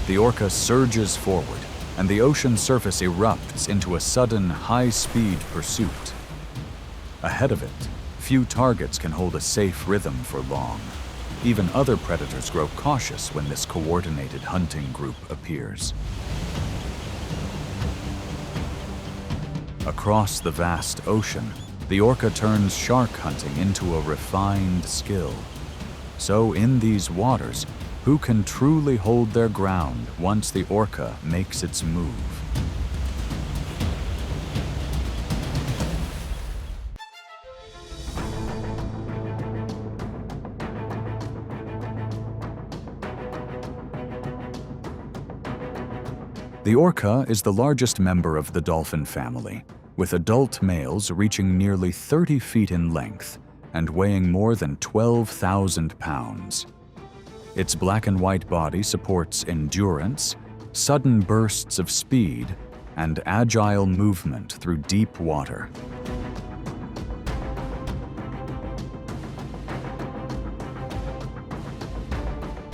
The orca surges forward, and the ocean surface erupts into a sudden, high-speed pursuit. Ahead of it, few targets can hold a safe rhythm for long. Even other predators grow cautious when this coordinated hunting group appears. Across the vast ocean, the orca turns shark hunting into a refined skill. So in these waters, who can truly hold their ground once the orca makes its move? The orca is the largest member of the dolphin family, with adult males reaching nearly 30 feet in length and weighing more than 12,000 pounds. Its black and white body supports endurance, sudden bursts of speed, and agile movement through deep water.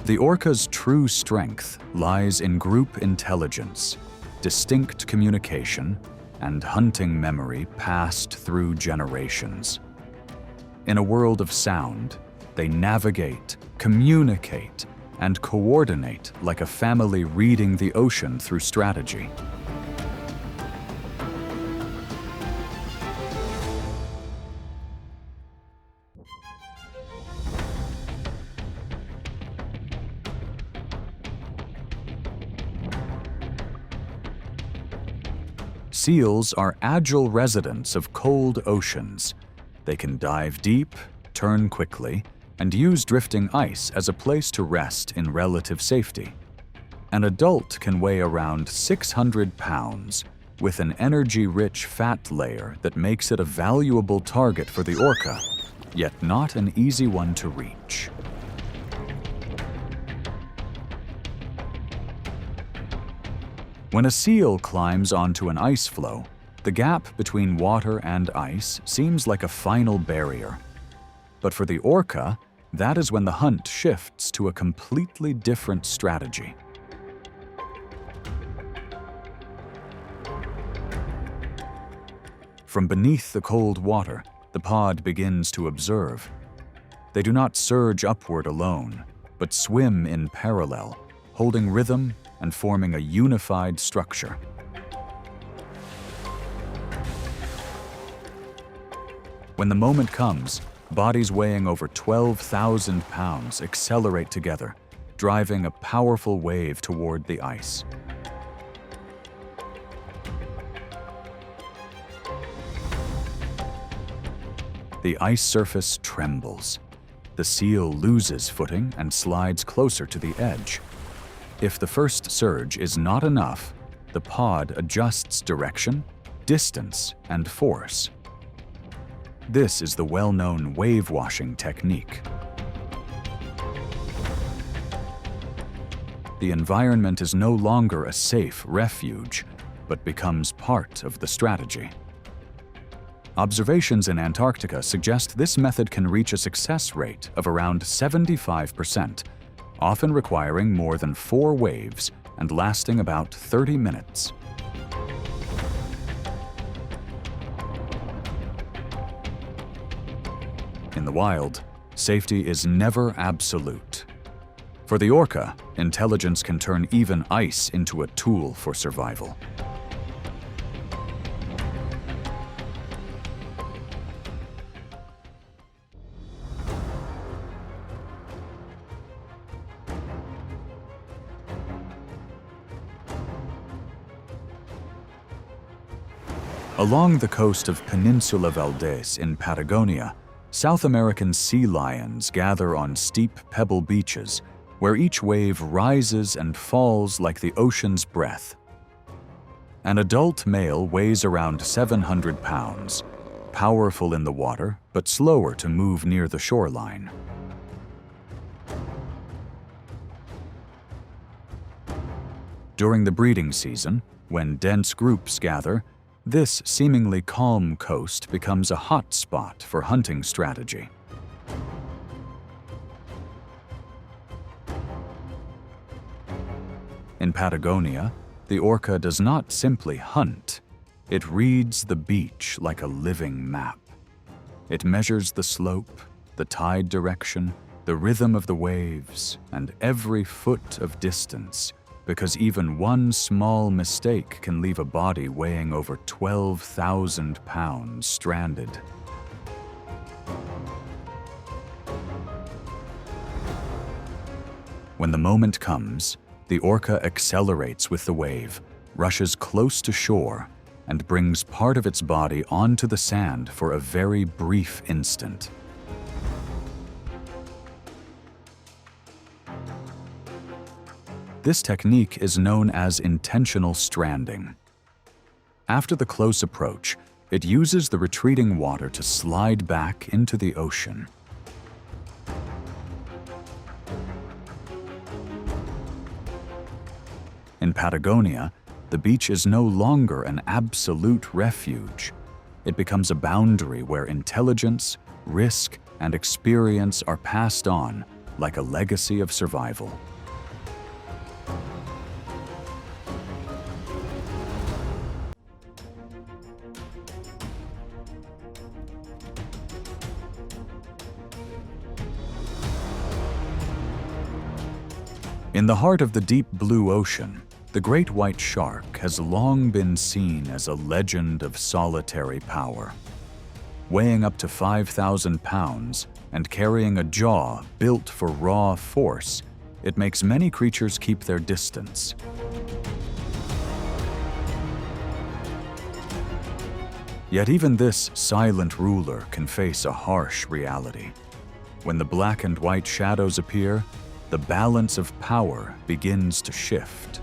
The orca's true strength lies in group intelligence, distinct communication, and hunting memory passed through generations. In a world of sound, they navigate, communicate, and coordinate like a family reading the ocean through strategy. Seals are agile residents of cold oceans. They can dive deep, turn quickly, and use drifting ice as a place to rest in relative safety. An adult can weigh around 600 pounds, with an energy-rich fat layer that makes it a valuable target for the orca, yet not an easy one to reach. When a seal climbs onto an ice floe, the gap between water and ice seems like a final barrier. But for the orca, that is when the hunt shifts to a completely different strategy. From beneath the cold water, the pod begins to observe. They do not surge upward alone, but swim in parallel, holding rhythm and forming a unified structure. When the moment comes, bodies weighing over 12,000 pounds accelerate together, driving a powerful wave toward the ice. The ice surface trembles. The seal loses footing and slides closer to the edge. If the first surge is not enough, the pod adjusts direction, distance, and force. This is the well-known wave-washing technique. The environment is no longer a safe refuge, but becomes part of the strategy. Observations in Antarctica suggest this method can reach a success rate of around 75%, often requiring more than 4 waves and lasting about 30 minutes. In the wild, safety is never absolute. For the orca, intelligence can turn even ice into a tool for survival. Along the coast of Peninsula Valdez in Patagonia, South American sea lions gather on steep pebble beaches, where each wave rises and falls like the ocean's breath. An adult male weighs around 700 pounds, powerful in the water, but slower to move near the shoreline. During the breeding season, when dense groups gather, this seemingly calm coast becomes a hot spot for hunting strategy. In In Patagonia, the orca does not simply hunt. It reads the beach like a living map. It measures the slope, the tide direction, the rhythm of the waves, and every foot of distance, because even one small mistake can leave a body weighing over 12,000 pounds stranded. When the moment comes, the orca accelerates with the wave, rushes close to shore, and brings part of its body onto the sand for a very brief instant. This technique is known as intentional stranding. After the close approach, it uses the retreating water to slide back into the ocean. In Patagonia, the beach is no longer an absolute refuge. It becomes a boundary where intelligence, risk, and experience are passed on like a legacy of survival. In the heart of the deep blue ocean, the great white shark has long been seen as a legend of solitary power. Weighing up to 5,000 pounds and carrying a jaw built for raw force, it makes many creatures keep their distance. Yet even this silent ruler can face a harsh reality. When the black and white shadows appear, the balance of power begins to shift.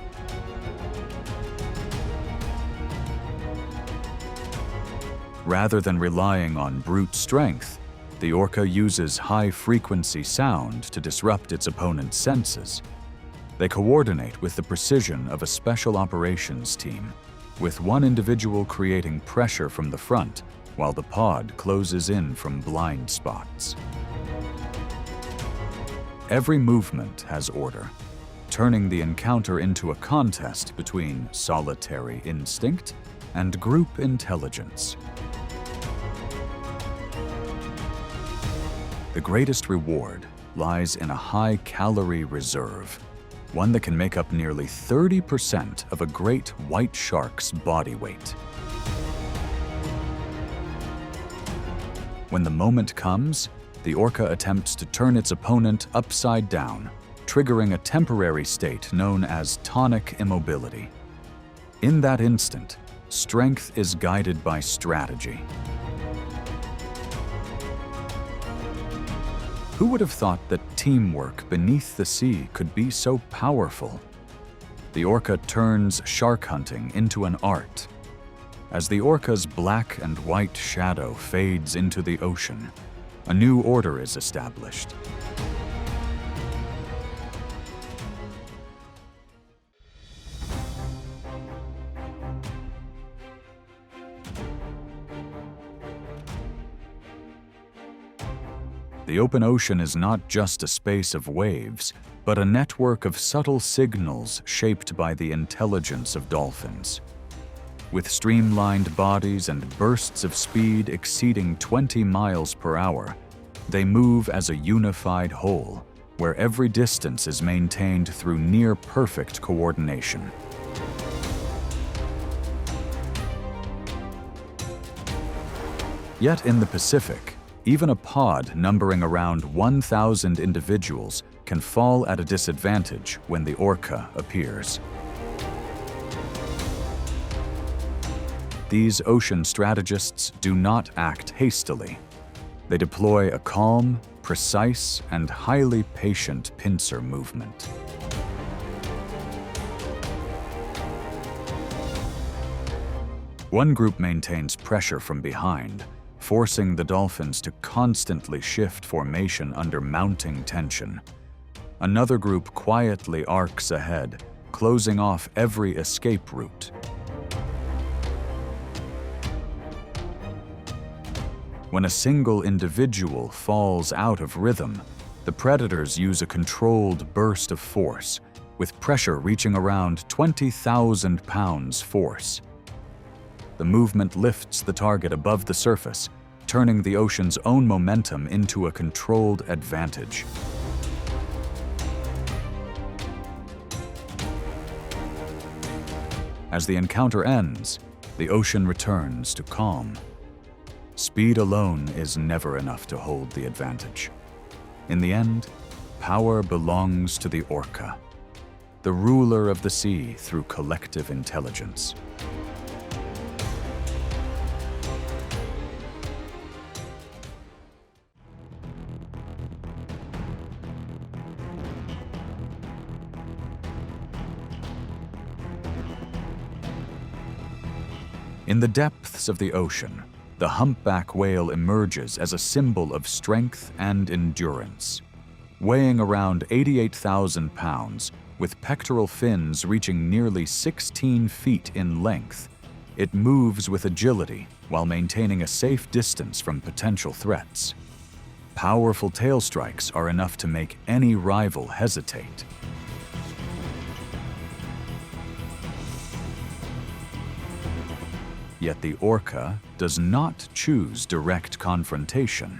Rather than relying on brute strength, the orca uses high-frequency sound to disrupt its opponent's senses. They coordinate with the precision of a special operations team, with one individual creating pressure from the front while the pod closes in from blind spots. Every movement has order, turning the encounter into a contest between solitary instinct and group intelligence. The greatest reward lies in a high-calorie reserve, one that can make up nearly 30% of a great white shark's body weight. When the moment comes, the orca attempts to turn its opponent upside down, triggering a temporary state known as tonic immobility. In that instant, strength is guided by strategy. Who would have thought that teamwork beneath the sea could be so powerful? The orca turns shark hunting into an art. As the orca's black and white shadow fades into the ocean, a new order is established. The open ocean is not just a space of waves, but a network of subtle signals shaped by the intelligence of dolphins. With streamlined bodies and bursts of speed exceeding 20 miles per hour, they move as a unified whole, where every distance is maintained through near-perfect coordination. Yet in the Pacific, even a pod numbering around 1,000 individuals can fall at a disadvantage when the orca appears. These ocean strategists do not act hastily. They deploy a calm, precise, and highly patient pincer movement. One group maintains pressure from behind, forcing the dolphins to constantly shift formation under mounting tension. Another group quietly arcs ahead, closing off every escape route. When a single individual falls out of rhythm, the predators use a controlled burst of force, with pressure reaching around 20,000 pounds force. The movement lifts the target above the surface, turning the ocean's own momentum into a controlled advantage. As the encounter ends, the ocean returns to calm. Speed alone is never enough to hold the advantage. In the end, power belongs to the orca, the ruler of the sea through collective intelligence. In the depths of the ocean, the humpback whale emerges as a symbol of strength and endurance. Weighing around 88,000 pounds, with pectoral fins reaching nearly 16 feet in length, it moves with agility while maintaining a safe distance from potential threats. Powerful tail strikes are enough to make any rival hesitate. Yet the orca does not choose direct confrontation.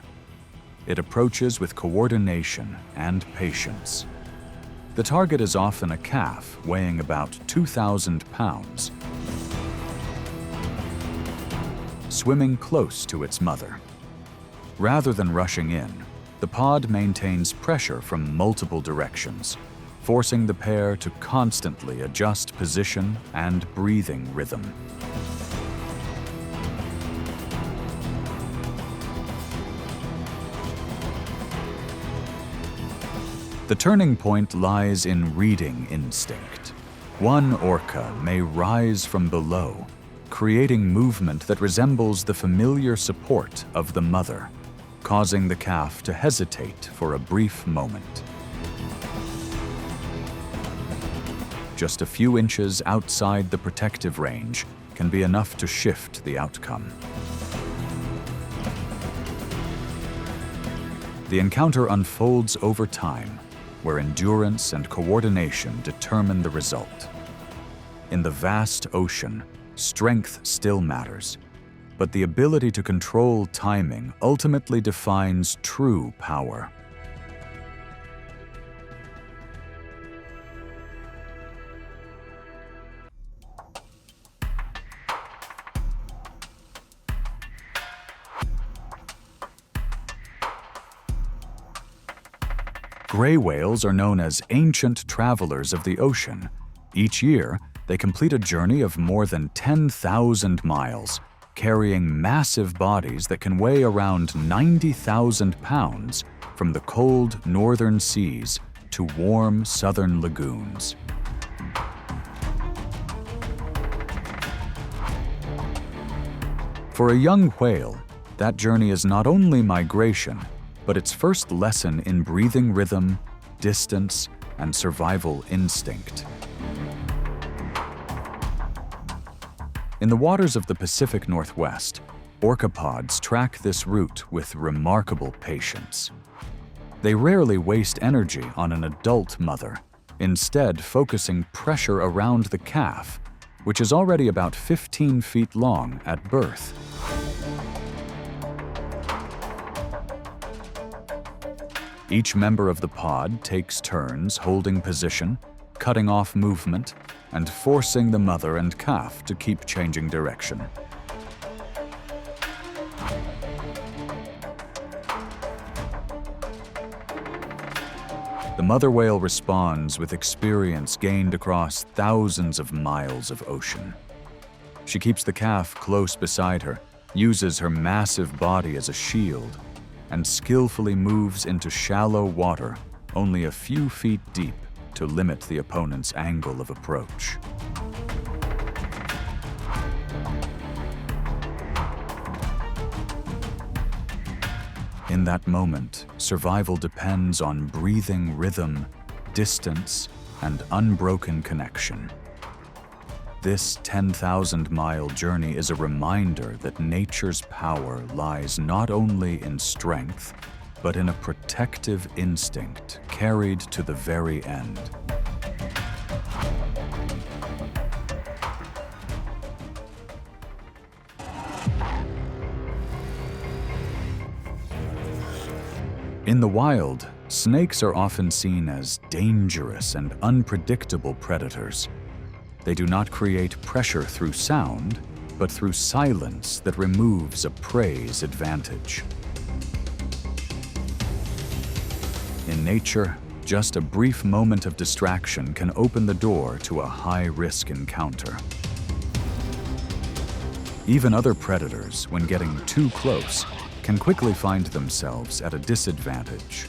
It approaches with coordination and patience. The target is often a calf weighing about 2,000 pounds, swimming close to its mother. Rather than rushing in, the pod maintains pressure from multiple directions, forcing the pair to constantly adjust position and breathing rhythm. The turning point lies in reading instinct. One orca may rise from below, creating movement that resembles the familiar support of the mother, causing the calf to hesitate for a brief moment. Just a few inches outside the protective range can be enough to shift the outcome. The encounter unfolds over time, where endurance and coordination determine the result. In the vast ocean, strength still matters, but the ability to control timing ultimately defines true power. Gray whales are known as ancient travelers of the ocean. Each year, they complete a journey of more than 10,000 miles, carrying massive bodies that can weigh around 90,000 pounds from the cold northern seas to warm southern lagoons. For a young whale, that journey is not only migration, but its first lesson in breathing rhythm, distance, and survival instinct. In the waters of the Pacific Northwest, orca pods track this route with remarkable patience. They rarely waste energy on an adult mother, instead focusing pressure around the calf, which is already about 15 feet long at birth. Each member of the pod takes turns holding position, cutting off movement, and forcing the mother and calf to keep changing direction. The mother whale responds with experience gained across thousands of miles of ocean. She keeps the calf close beside her, uses her massive body as a shield, and skillfully moves into shallow water only a few feet deep to limit the opponent's angle of approach. In that moment, survival depends on breathing rhythm, distance, and unbroken connection. This 10,000-mile journey is a reminder that nature's power lies not only in strength, but in a protective instinct carried to the very end. In the wild, snakes are often seen as dangerous and unpredictable predators. They do not create pressure through sound, but through silence that removes a prey's advantage. In nature, just a brief moment of distraction can open the door to a high-risk encounter. Even other predators, when getting too close, can quickly find themselves at a disadvantage.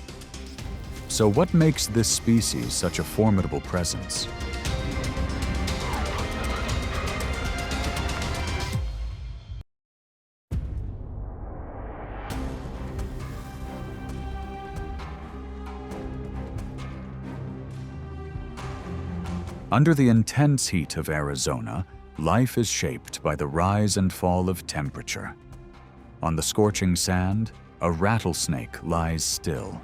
So what makes this species such a formidable presence? Under the intense heat of Arizona, life is shaped by the rise and fall of temperature. On the scorching sand, a rattlesnake lies still.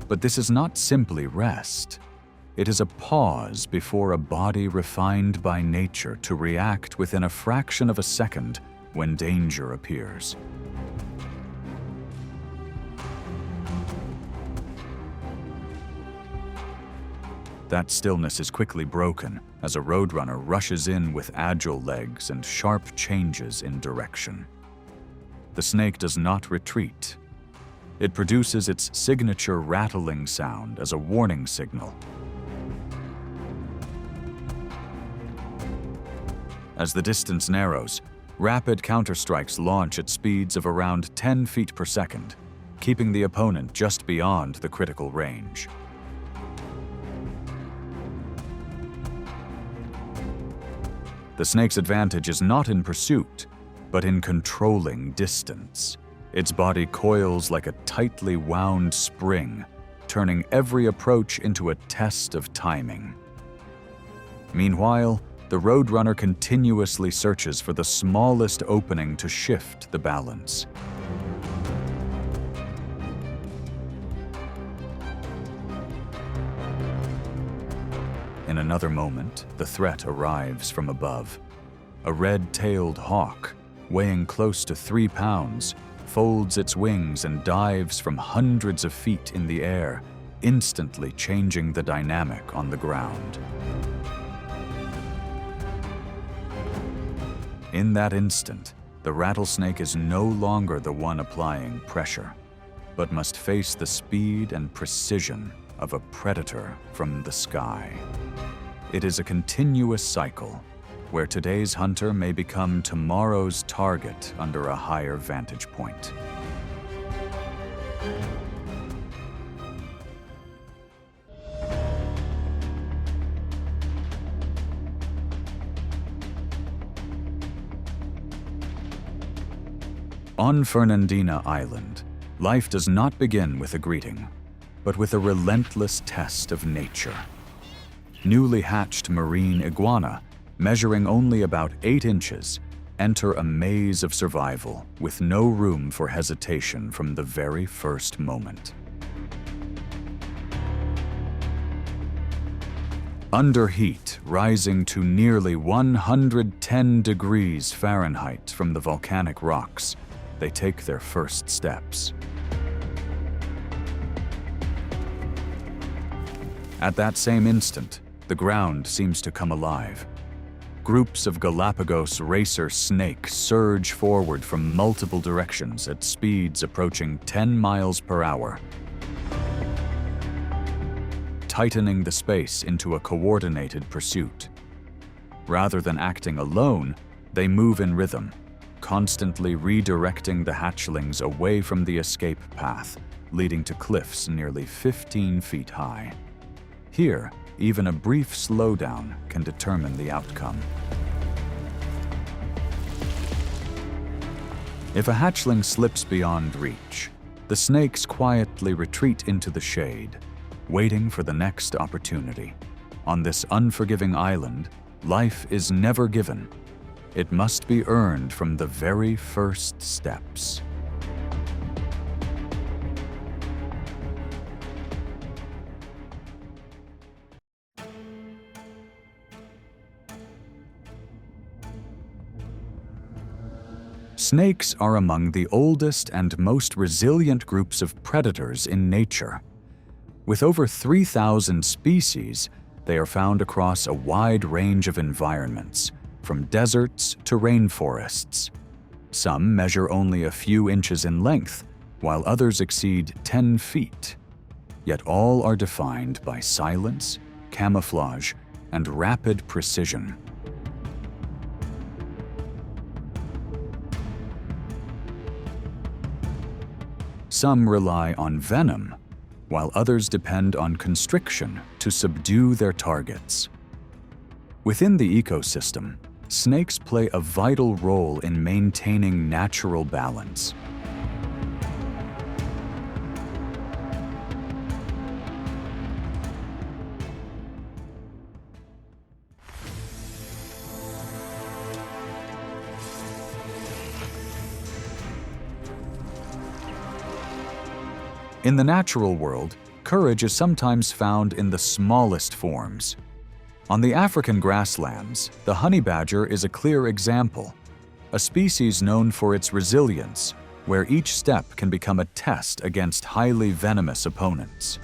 But this is not simply rest. It is a pause before a body refined by nature to react within a fraction of a second when danger appears. That stillness is quickly broken as a roadrunner rushes in with agile legs and sharp changes in direction. The snake does not retreat. It produces its signature rattling sound as a warning signal. As the distance narrows, rapid counterstrikes launch at speeds of around 10 feet per second, keeping the opponent just beyond the critical range. The snake's advantage is not in pursuit, but in controlling distance. Its body coils like a tightly wound spring, turning every approach into a test of timing. Meanwhile, the roadrunner continuously searches for the smallest opening to shift the balance. In another moment, the threat arrives from above. A red-tailed hawk, weighing close to 3 pounds, folds its wings and dives from hundreds of feet in the air, instantly changing the dynamic on the ground. In that instant, the rattlesnake is no longer the one applying pressure, but must face the speed and precision of a predator from the sky. It is a continuous cycle, where today's hunter may become tomorrow's target under a higher vantage point. On Fernandina Island, life does not begin with a greeting, but with a relentless test of nature. Newly hatched marine iguana, measuring only about 8 inches, enter a maze of survival with no room for hesitation from the very first moment. Under heat rising to nearly 110 degrees Fahrenheit from the volcanic rocks, they take their first steps. At that same instant, the ground seems to come alive. Groups of Galapagos racer snakes surge forward from multiple directions at speeds approaching 10 miles per hour, tightening the space into a coordinated pursuit. Rather than acting alone, they move in rhythm, constantly redirecting the hatchlings away from the escape path, leading to cliffs nearly 15 feet high. Here, even a brief slowdown can determine the outcome. If a hatchling slips beyond reach, the snakes quietly retreat into the shade, waiting for the next opportunity. On this unforgiving island, life is never given. It must be earned from the very first steps. Snakes are among the oldest and most resilient groups of predators in nature. With over 3,000 species, they are found across a wide range of environments, from deserts to rainforests. Some measure only a few inches in length, while others exceed 10 feet. Yet all are defined by silence, camouflage, and rapid precision. Some rely on venom, while others depend on constriction to subdue their targets. Within the ecosystem, snakes play a vital role in maintaining natural balance. In the natural world, courage is sometimes found in the smallest forms. On the African grasslands, the honey badger is a clear example, a species known for its resilience, where each step can become a test against highly venomous opponents.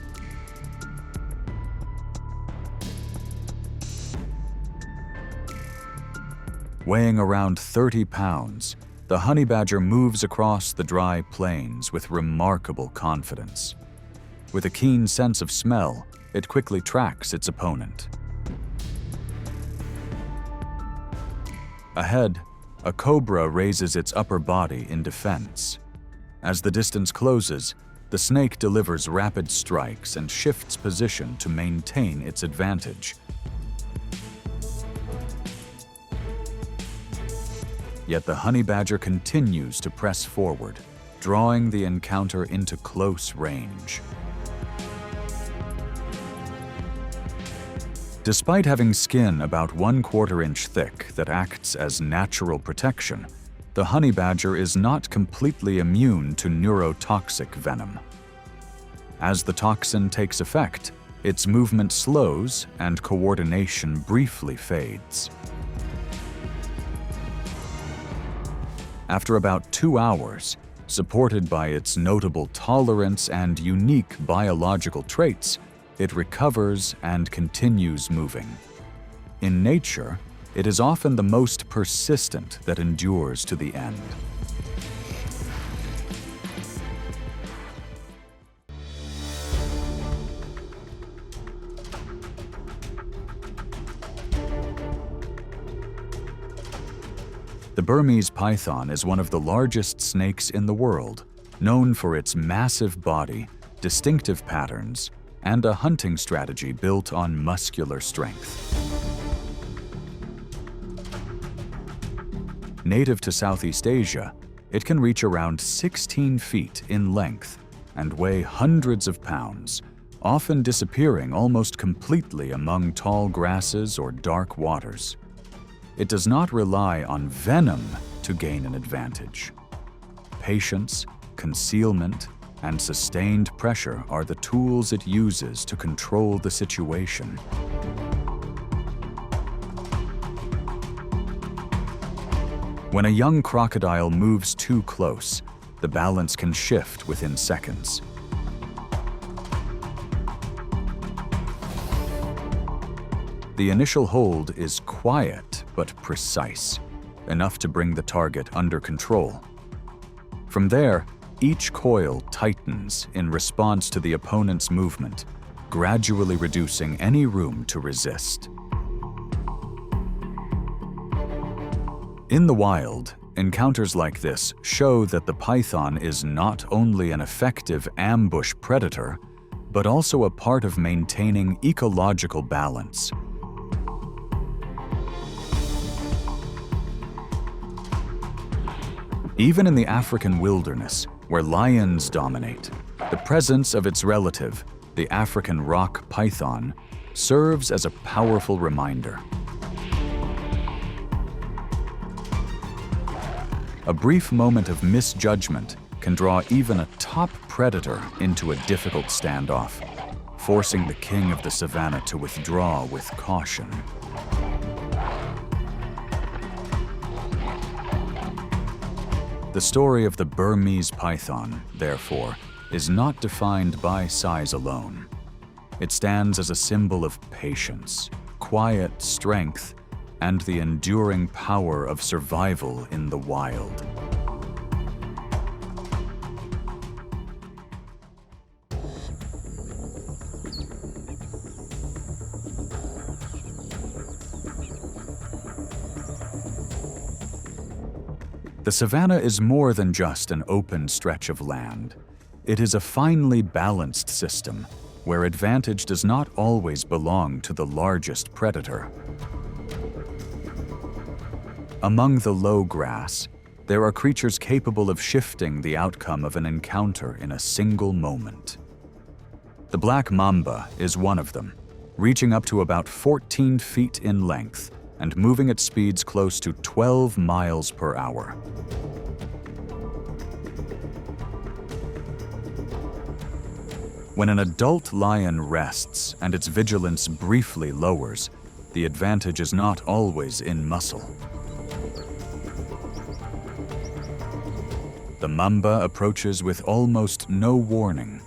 Weighing around 30 pounds, the honey badger moves across the dry plains with remarkable confidence. With a keen sense of smell, it quickly tracks its opponent. Ahead, a cobra raises its upper body in defense. As the distance closes, the snake delivers rapid strikes and shifts position to maintain its advantage. Yet the honey badger continues to press forward, drawing the encounter into close range. Despite having skin about 1/4 inch thick that acts as natural protection, the honey badger is not completely immune to neurotoxic venom. As the toxin takes effect, its movement slows and coordination briefly fades. After about 2 hours, supported by its notable tolerance and unique biological traits, it recovers and continues moving. In nature, it is often the most persistent that endures to the end. The Burmese python is one of the largest snakes in the world, known for its massive body, distinctive patterns, and a hunting strategy built on muscular strength. Native to Southeast Asia, it can reach around 16 feet in length and weigh hundreds of pounds, often disappearing almost completely among tall grasses or dark waters. It does not rely on venom to gain an advantage. Patience, concealment, and sustained pressure are the tools it uses to control the situation. When a young crocodile moves too close, the balance can shift within seconds. The initial hold is quiet but precise, enough to bring the target under control. From there, each coil tightens in response to the opponent's movement, gradually reducing any room to resist. In the wild, encounters like this show that the python is not only an effective ambush predator, but also a part of maintaining ecological balance. Even in the African wilderness, where lions dominate, the presence of its relative, the African rock python, serves as a powerful reminder. A brief moment of misjudgment can draw even a top predator into a difficult standoff, forcing the king of the savannah to withdraw with caution. The story of the Burmese python, therefore, is not defined by size alone. It stands as a symbol of patience, quiet strength, and the enduring power of survival in the wild. The savannah is more than just an open stretch of land. It is a finely balanced system where advantage does not always belong to the largest predator. Among the low grass, there are creatures capable of shifting the outcome of an encounter in a single moment. The black mamba is one of them, reaching up to about 14 feet in length and moving at speeds close to 12 miles per hour. When an adult lion rests and its vigilance briefly lowers, the advantage is not always in muscle. The mamba approaches with almost no warning.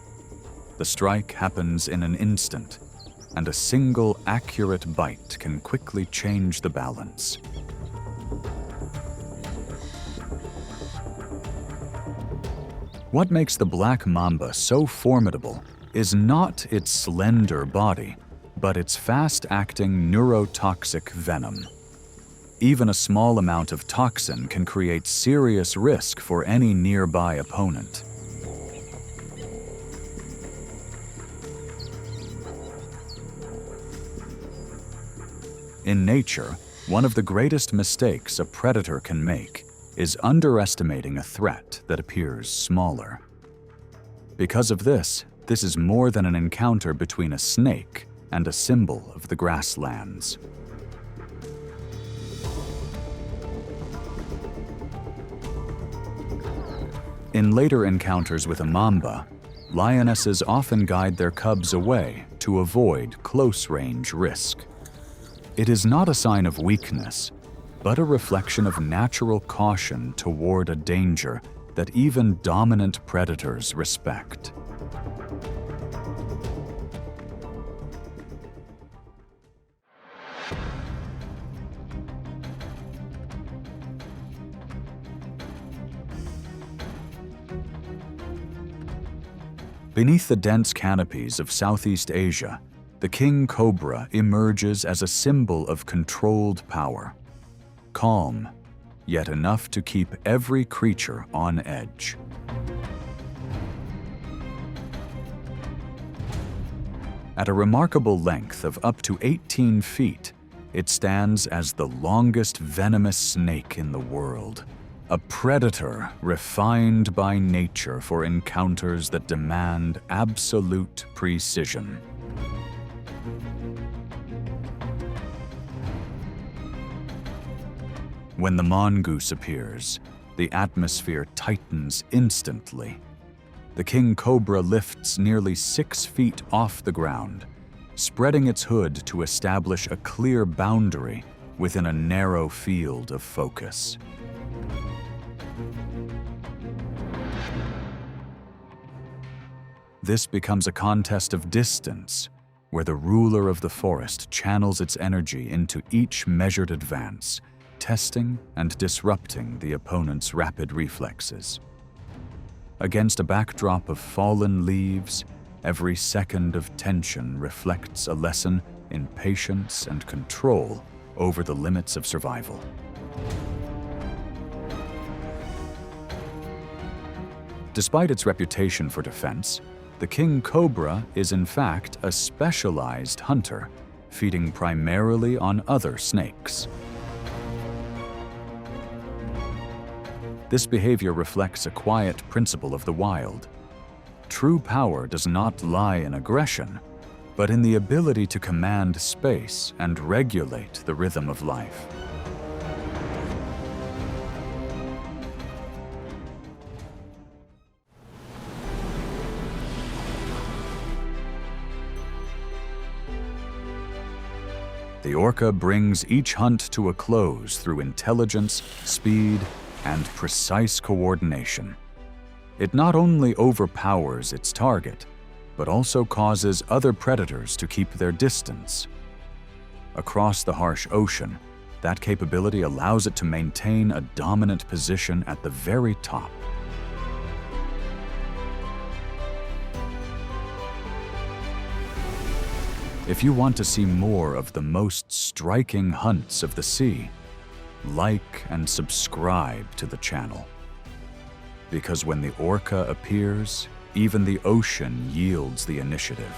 The strike happens in an instant, and a single accurate bite can quickly change the balance. What makes the black mamba so formidable is not its slender body, but its fast-acting neurotoxic venom. Even a small amount of toxin can create serious risk for any nearby opponent. In nature, one of the greatest mistakes a predator can make is underestimating a threat that appears smaller. Because of this is more than an encounter between a snake and a symbol of the grasslands. In later encounters with a mamba, lionesses often guide their cubs away to avoid close-range risk. It is not a sign of weakness, but a reflection of natural caution toward a danger that even dominant predators respect. Beneath the dense canopies of Southeast Asia, the king cobra emerges as a symbol of controlled power. Calm, yet enough to keep every creature on edge. At a remarkable length of up to 18 feet, it stands as the longest venomous snake in the world. A predator refined by nature for encounters that demand absolute precision. When the mongoose appears, the atmosphere tightens instantly. The king cobra lifts nearly 6 feet off the ground, spreading its hood to establish a clear boundary within a narrow field of focus. This becomes a contest of distance, where the ruler of the forest channels its energy into each measured advance, testing and disrupting the opponent's rapid reflexes. Against a backdrop of fallen leaves, every second of tension reflects a lesson in patience and control over the limits of survival. Despite its reputation for defense, the king cobra is in fact a specialized hunter, feeding primarily on other snakes. This behavior reflects a quiet principle of the wild. True power does not lie in aggression, but in the ability to command space and regulate the rhythm of life. The orca brings each hunt to a close through intelligence, speed, and precise coordination. It not only overpowers its target, but also causes other predators to keep their distance. Across the harsh ocean, that capability allows it to maintain a dominant position at the very top. If you want to see more of the most striking hunts of the sea, like and subscribe to the channel. Because when the orca appears, even the ocean yields the initiative.